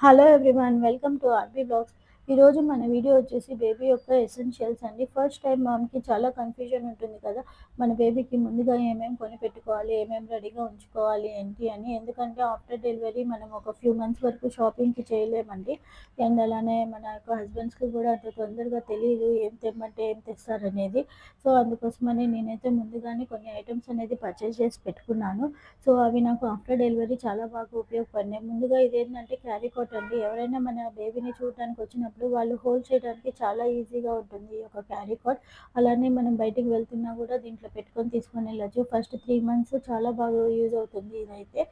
Hello everyone, welcome to RB blogs. ఈరోజు మన video వచ్చేసి బేబీ యొక్క ఎసెన్షియల్స్ అండి. ఫస్ట్ టైం మామ్కి చాలా కన్ఫ్యూజన్ ఉంటుంది కదా, మన బేబీకి ముందుగా ఏమేమి కొని పెట్టుకోవాలి, ఏమేమి రెడీగా ఉంచుకోవాలి ఏంటి అని. ఎందుకంటే ఆఫ్టర్ డెలివరీ మనం ఒక ఫ్యూ మంత్స్ వరకు షాపింగ్కి చేయలేమండి. అండ్ అలానే మన యొక్క హస్బెండ్స్కి కూడా అంత తొందరగా తెలియదు ఏం తెమ్మంటే ఏం తెస్తారనేది. సో అందుకోసమని నేనైతే ముందుగానే కొన్ని ఐటమ్స్ అనేది పర్చేస్ చేసి పెట్టుకున్నాను. సో అవి నాకు ఆఫ్టర్ డెలివరీ చాలా బాగా ఉపయోగపడినాయి. ముందుగా ఇదేంటంటే క్యారీ కోట్ అండి. ఎవరైనా మన బేబీని చూడడానికి వచ్చినప్పుడు వాళ్ళు హోల్డ్ చేయడానికి చాలా ఈజీగా ఉంటుంది ఈ యొక్క క్యారీ కోట్. అలానే మనం బయటికి వెళ్తున్నా కూడా దీంట్లో పెట్టుకొని తీసుకొని వెళ్ళచ్చు. ఫస్ట్ 3 మంత్స్ చాలా బాగా యూజ్ అవుతుంది ఇదైతే.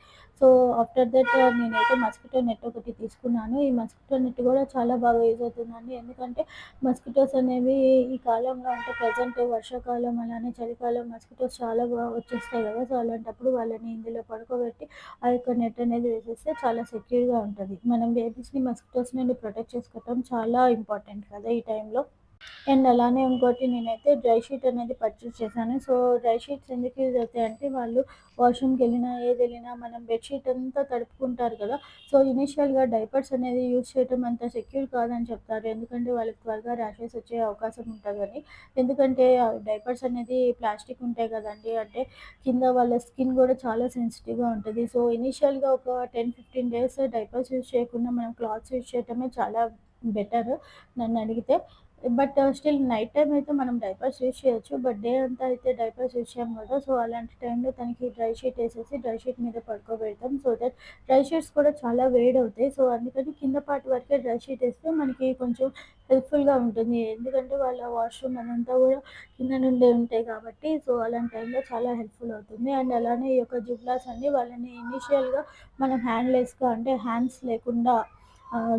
సో ఆఫ్టర్ దట్ నేనైతే మస్కిటో నెట్ ఒకటి తీసుకున్నాను. ఈ మస్కిటో నెట్ కూడా చాలా బాగా యూజ్ అవుతుందండి. ఎందుకంటే మస్కిటోస్ అనేవి ఈ కాలంలో అంటే ప్రజెంట్ వర్షాకాలం అలానే చలికాలం మస్కిటోస్ చాలా బాగా వచ్చేస్తాయి కదా. సో అలాంటప్పుడు వాళ్ళని ఇందులో పడుకోబెట్టి ఆ యొక్క నెట్ అనేది వేసేస్తే చాలా సెక్యూర్గా ఉంటుంది. మనం బేబీస్ని మస్కిటోస్ నుండి ప్రొటెక్ట్ చేసుకోవటం చాలా ఇంపార్టెంట్ కదా ఈ టైంలో. అండ్ అలానే ఇంకోటి నేనైతే డ్రై షీట్ అనేది పర్చేస్ చేశాను. సో డ్రై షీట్స్ ఎందుకు యూజ్ అవుతాయంటే వాళ్ళు వాష్రూమ్కి వెళ్ళినా ఏది వెళ్ళినా మనం బెడ్షీట్ అంతా తడుపుకుంటారు కదా. సో ఇనీషియల్గా డైపర్స్ అనేది యూజ్ చేయడం అంత సెక్యూర్ కాదని చెప్తారు. ఎందుకంటే వాళ్ళకి త్వరగా ర్యాషెస్ వచ్చే అవకాశం ఉంటుందని. ఎందుకంటే డైపర్స్ అనేది ప్లాస్టిక్ ఉంటాయి కదండి, అంటే కింద వాళ్ళ స్కిన్ కూడా చాలా సెన్సిటివ్గా ఉంటుంది. సో ఇనీషియల్గా ఒక 10-15 డేస్ డైపర్స్ యూజ్ చేయకుండా మనం క్లాత్స్ యూజ్ చేయడమే చాలా బెటర్ నన్ను అడిగితే. బట్ స్టిల్ నైట్ టైం అయితే మనం డైపర్స్ యూజ్ చేయొచ్చు. బట్ డే అంతా అయితే డైపర్స్ యూజ్ చేయం కదా. సో అలాంటి టైంలో తనకి డ్రై షీట్ వేసేసి డ్రై షీట్ మీద పడుకోబెడతాం. సో దట్ డ్రై షీట్స్ కూడా చాలా వేడి అవుతాయి. సో అందుకని కింద పార్ట్ వరకే డ్రై షీట్ వేస్తే మనకి కొంచెం హెల్ప్ఫుల్గా ఉంటుంది. ఎందుకంటే వాళ్ళ వాష్రూమ్ అదంతా కూడా కింద నుండే ఉంటాయి కాబట్టి. సో అలాంటి టైంలో చాలా హెల్ప్ఫుల్ అవుతుంది. అండ్ అలానే ఈ యొక్క జుబ్లాస్ అన్ని వాళ్ళని ఇనీషియల్గా మనం హ్యాండ్లెస్గా అంటే హ్యాండ్స్ లేకుండా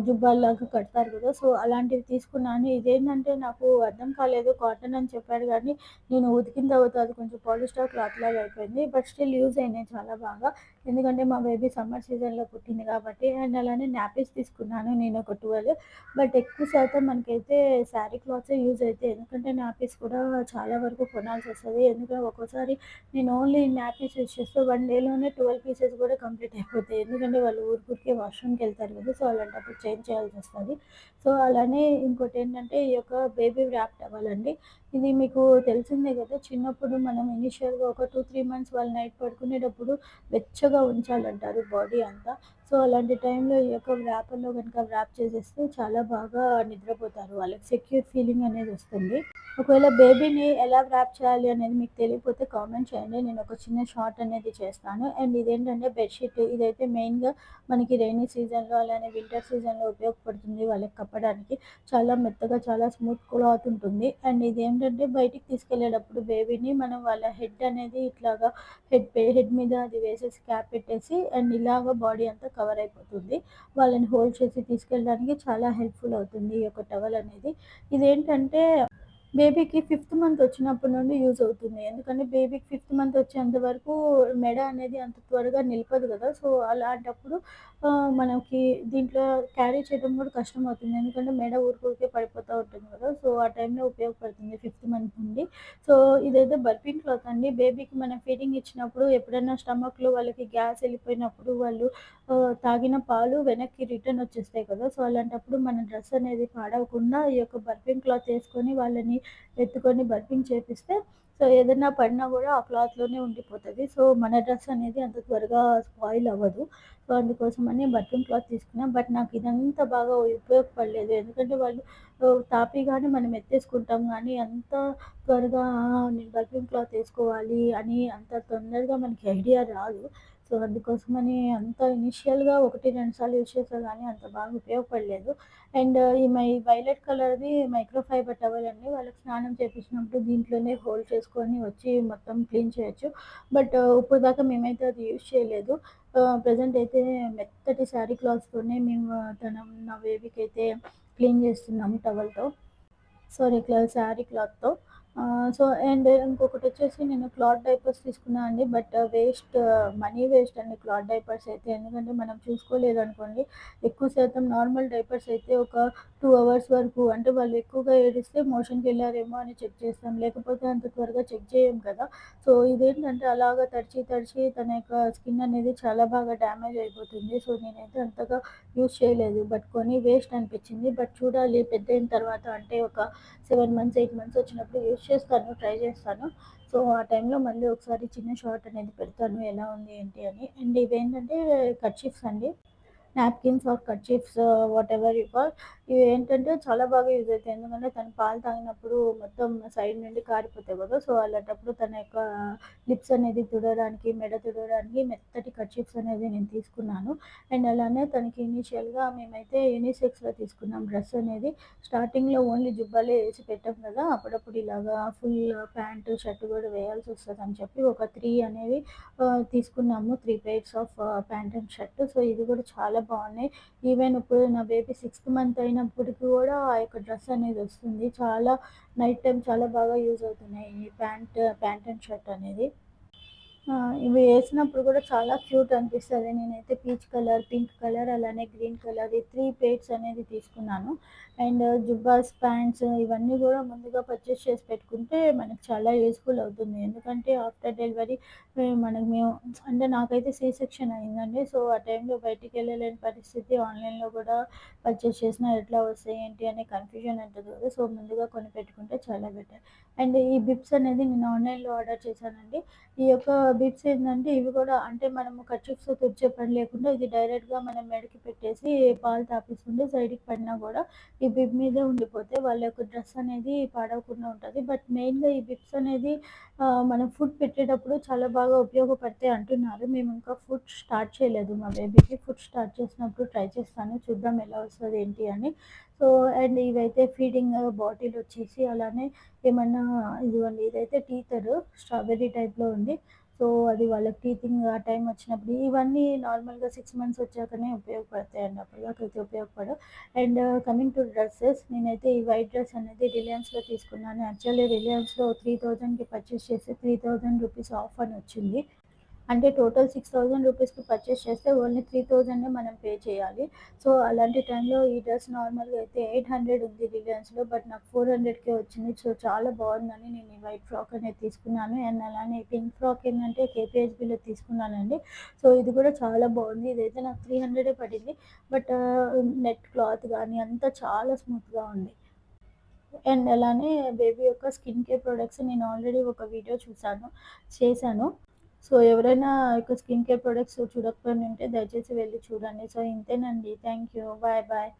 జుబ్బాల్లాగా కడతారు కదా. సో అలాంటివి తీసుకున్నాను. ఇదేంటంటే నాకు అర్థం కాలేదు, కాటన్ అని చెప్పాడు కానీ నేను ఉతికిన తర్వాత అది కొంచెం పాలిస్టర్ క్లాత్ లాగా అయిపోయింది. బట్ స్టిల్ యూజ్ అయినాయి చాలా బాగా. ఎందుకంటే మా బేబీ సమ్మర్ సీజన్లో పుట్టింది కాబట్టి. అండ్ అలానే నాపీస్ తీసుకున్నాను నేను ఒక 12. బట్ ఎక్కువ శాతం మనకైతే శారీ క్లాత్సే యూజ్ అవుతాయి. ఎందుకంటే నాపీస్ కూడా చాలా వరకు కొనాల్సి వస్తుంది. ఎందుకంటే ఒక్కోసారి నేను ఓన్లీ నాపీస్ యూజ్ చేస్తే 1 డేలోనే 12 పీసెస్ కూడా కంప్లీట్ అయిపోతాయి. ఎందుకంటే వాళ్ళు ఊరికే వాష్రూమ్కి వెళ్తారు కదా. సో అలాంటప్పుడు చేంజ్ చేయాల్సి వస్తుంది. సో అలానే ఇంకోటి ఏంటంటే ఈ యొక్క బేబీ ర్యాప్ టవల్ అండి. ఇది మీకు తెలిసిందే కదా, చిన్నప్పుడు మనం ఇనిషియల్గా ఒక 2-3 మంత్స్ వాళ్ళు నైట్ పడుకునేటప్పుడు వెచ్చగా ఉంచాలంటారు బాడీ అంతా. సో అలాంటి టైంలో ఈ యొక్క ర్యాపర్లో కనుక ర్యాప్ చేసేస్తే చాలా బాగా నిద్రపోతారు. వాళ్ళకి సెక్యూర్ ఫీలింగ్ అనేది వస్తుంది. ఒకవేళ బేబీని ఎలా ర్యాప్ చేయాలి అనేది మీకు తెలియకపోతే కామెంట్ చేయండి, నేను ఒక చిన్న షార్ట్ అనేది చేస్తాను. అండ్ ఇదేంటంటే బెడ్షీట్. ఇదైతే మెయిన్గా మనకి రైనీ సీజన్లో అలానే వింటర్ సీజన్లో ఉపయోగపడుతుంది వాళ్ళకి కప్పడానికి. చాలా మెత్తగా చాలా స్మూత్ క్లాత్ ఉంటుంది. అండ్ ఇదేంటంటే బయటికి తీసుకెళ్ళేటప్పుడు బేబీని మనం వాళ్ళ హెడ్ అనేది ఇట్లాగా హెడ్ మీద అది వేసేసి క్యాప్ పెట్టేసి అండ్ ఇలాగ బాడీ అంతా కవర్ అయిపోతుంది. వాళ్ళని హోల్డ్ చేసి తీసుకెళ్ళడానికి చాలా హెల్ప్ఫుల్ అవుతుంది ఈ యొక్క టవల్ అనేది. ఇదేంటంటే బేబీకి 5th మంత్ వచ్చినప్పటి నుండి యూజ్ అవుతుంది. ఎందుకంటే బేబీకి 5th మంత్ వచ్చేంత వరకు మెడ అనేది అంత త్వరగా నిలపదు కదా. సో అలాంటప్పుడు మనకి దీంట్లో క్యారీ చేయడం కూడా కష్టమవుతుంది. ఎందుకంటే మెడ ఊరికే పడిపోతూ ఉంటుంది కదా. సో ఆ టైంలో ఉపయోగపడుతుంది 5th మంత్ నుండి. సో ఇదైతే బర్పింగ్ క్లాత్ అండి. బేబీకి మనం ఫీడింగ్ ఇచ్చినప్పుడు ఎప్పుడైనా స్టమక్లో వాళ్ళకి గ్యాస్ వెళ్ళిపోయినప్పుడు వాళ్ళు తాగిన పాలు వెనక్కి రిటర్న్ వచ్చేస్తాయి కదా. సో అలాంటప్పుడు మన డ్రెస్ అనేది పాడవకుండా ఈ యొక్క బర్పింగ్ క్లాత్ వేసుకొని వాళ్ళని ఎత్తుకొని బర్పింగ్ చేపిస్తే సో ఏదైనా పడినా కూడా ఆ క్లాత్లోనే ఉండిపోతుంది. సో మన డ్రెస్ అనేది అంత త్వరగా స్పాయిల్ అవ్వదు. సో అందుకోసమని బర్పింగ్ క్లాత్ తీసుకున్నాం. బట్ నాకు ఇదంతా బాగా ఉపయోగపడలేదు. ఎందుకంటే వాళ్ళు తాపిగానే మనం ఎత్తేసుకుంటాం కానీ అంత త్వరగా నేను బర్పింగ్ క్లాత్ వేసుకోవాలి అని అంత తొందరగా మనకి ఐడియా రాదు. సో అందుకోసమని అంత ఇనిషియల్గా 1-2 సార్లు యూజ్ చేసా కానీ అంత బాగా ఉపయోగపడలేదు. అండ్ ఈ వైలెట్ కలర్‌ది మైక్రో ఫైబర్ టవల్ అండి. వాళ్ళకి స్నానం చేపించినప్పుడు దీంట్లోనే హోల్డ్ చేసుకొని వచ్చి మొత్తం క్లీన్ చేయొచ్చు. బట్ ఇప్పటిదాకా మేమైతే అది యూజ్ చేయలేదు. ప్రెజెంట్ అయితే మెత్తటి శారీ క్లాత్స్తోనే మేము నా బేబీకి అయితే క్లీన్ చేస్తున్నాము టవల్‌తో. సారీ శారీ క్లాత్‌తో. సో అండ్ ఇంకొకటొచ్చేసి నేను క్లాత్ డైపర్స్ తీసుకున్నా అండి. బట్ వేస్ట్, మనీ వేస్ట్ అండి క్లాత్ డైపర్స్ అయితే. ఎందుకంటే మనం చూసుకోలేదనుకోండి, ఎక్కువ శాతం నార్మల్ డైపర్స్ అయితే ఒక 2 అవర్స్ వరకు, అంటే వాళ్ళు ఎక్కువగా ఏడిస్తే మోషన్‌కెళ్లారేమో అని చెక్ చేస్తాం. లేకపోతే అంత త్వరగా చెక్ చేయం కదా! సో ఇదేంటంటే అలాగా తడిచి, తడిచి తన యొక్క స్కిన్ అనేది చాలా బాగా డ్యామేజ్ అయిపోతుంది. సో నేనైతే అంతగా యూజ్ చేయలేదు. బట్ కొని వేస్ట్ అనిపిచ్చింది. బట్ చూడాలి పెద్దయిన తర్వాత, అంటే ఒక 7 మంత్స్, 8 మంత్స్ వచ్చినప్పుడు యూజ్ చేస్తాను. ట్రై చేస్తాను. సో ఆ టైంలో మళ్ళీ ఒకసారి చిన్న షార్ట్ అనేది పెడతాను ఎలా ఉంది ఏంటి అని. అండ్ ఇవేంటంటే కర్చీఫ్స్ అండి. Napkins or kerchiefs, whatever you call. ఇవేంటంటే చాలా బాగా యూజ్ అవుతాయి. ఎందుకంటే తను పాలు తాగినప్పుడు మొత్తం సైడ్ నుండి కారిపోతాయి కదా! సో అలాంటప్పుడు తన యొక్క లిప్స్ అనేది తుడవడానికి, మెడ తుడవడానికి మెత్తటి కర్చీఫ్స్ అనేది నేను తీసుకున్నాను. అండ్ అలానే తనకి ఇనీషియల్‌గా మేమైతే యూనిసెక్స్‌లో తీసుకున్నాం డ్రెస్ అనేది. స్టార్టింగ్‌లో ఓన్లీ జుబ్బాలే ఏసి పెట్టాం కదా! అప్పుడప్పుడు ఇలాగా ఫుల్ ప్యాంట్, షర్ట్ కూడా వేయాల్సొస్తదని చెప్పి ఒక 3 అనేవి తీసుకున్నాము. 3 pairs of pant and shirt. So ఇది కూడా చాలా బాగున్నాయి. ఈవెన్ ఇప్పుడు నా బేబీ 6థ్ మంత్ అయినప్పటికి కూడా ఆ యొక్క డ్రెస్ అనేది వస్తుంది. చాలా నైట్ టైమ్ చాలా బాగా యూజ్ అవుతున్నాయి ఈ ప్యాంట్ అండ్ షర్ట్ అనేది. ఇవి ఏసినప్పుడు కూడా చాలా క్యూట్ అనిపిస్తది. నేనైతే పీచ్ కలర్, పింక్ కలర్, అలానే గ్రీన్ కలర్, ఈ 3 పెయిర్స్ అనేది తీసుకున్నాను. అండ్ జుబ్బాస్, ప్యాంట్స్ ఇవన్నీ గూడా ముందుగా పర్చేస్ చేసి పెట్టుకుంటే మనకు చాలా యూజ్‌ఫుల్ అవుతుంది. ఎందుకంటే ఆఫ్టర్ డెలివరీ మేము, అంటే నాకైతే సి సెక్షన్ అయిందండి. సో ఆ టైంలో బయటికెళ్ళలేని పరిస్థితి. ఆన్‌లైన్‌లో గూడా పర్చేస్ చేసినా ఎట్లా వస్తాయి ఏంటి అనే కన్‌ఫ్యూజన్ ఉంటది కదా! సో ముందుగా కొని పెట్టుకుంటే చాలా బెటర్. అండ్ ఈ బిబ్స్ అనేది నేను ఆన్‌లైన్‌లో ఆర్డర్ చేశానండి. ఈ యొక్క బిట్స్ ఏంటంటే ఇవి కూడా, అంటే మనము కర్చీఫ్స్‌తో తుడిచే పని లేకుండా ఇది డైరెక్ట్‌గా మనం మెడకి పెట్టేసి పాలు తాపిస్తుంటే సైడ్‌కి పడినా కూడా ఈ బిబ్ మీదే ఉండిపోతే వాళ్ళ యొక్క డ్రెస్ అనేది పాడవకుండా ఉంటది. బట్ మెయిన్‌గా ఈ బిబ్స్ అనేది మనం ఫుడ్ పెట్టేటప్పుడు చాలా బాగా ఉపయోగపడతాయి అంటున్నారు. మేము ఇంకా ఫుడ్ స్టార్ట్ చేయలేదు మా బేబీకి. ఫుడ్ స్టార్ట్ చేసినప్పుడు ట్రై చేస్తాను. చూద్దాం ఎలా వస్తది ఏంటి అని. సో అండ్ ఇవైతే ఫీడింగ్ బాటిల్ వచ్చేసి, అలానే ఏమన్నా, ఇదిగోండి ఇదైతే టీథర్ స్ట్రాబెర్రీ టైప్‌లో ఉంది. సో అది వాళ్ళకి టీతింగ్ ఆ టైం వచ్చినప్పుడు ఇవన్నీ నార్మల్‌గా 6 మంత్స్ వచ్చాకనే ఉపయోగపడతాయండి. అప్పటిదాకైతే ఉపయోగపడవు. అండ్ కమింగ్ టు డ్రెసెస్, నేనైతే ఈ వైట్ డ్రెస్ అనేది రిలయన్స్‌లో తీసుకున్నాను. యాక్చువల్లీ రిలయన్స్‌లో 3000కి పర్చేస్ చేస్తే రూ. 3000 ఆఫ్ అని వచ్చింది. అంటే టోటల్ 6000 రూపీస్‌కి పర్చేస్ చేస్తే ఓన్లీ 3000 మనం పే చేయాలి. సో అలాంటి టైంలో ఈ డ్రెస్ నార్మల్‌గా అయితే 800 ఉంది రిలయన్స్‌లో. బట్ నాకు 400కే వచ్చింది. సో చాలా బాగుందని నేను ఈ వైట్ ఫ్రాక్ అనేది తీసుకున్నాను. అండ్ అలానే పింక్ ఫ్రాక్ ఏంటంటే కేపీహెచ్‌బీలో తీసుకున్నానండి. సో ఇది కూడా చాలా బాగుంది. ఇదైతే నాకు 300 పడింది. బట్ నెట్ క్లాత్ గానీ అంతా చాలా స్మూత్‌గా ఉంది. అండ్ అలానే బేబీ యొక్క స్కిన్ కేర్ ప్రొడక్ట్స్ నేను ఆల్రెడీ ఒక వీడియో చేశాను. సో ఎవరైనా యొక్క స్కిన్ కేర్ ప్రొడక్ట్స్ చూడకపోయినుంటే దయచేసి వెళ్లి చూడండి. సో ఇంతేనండి. Thank you. Bye bye.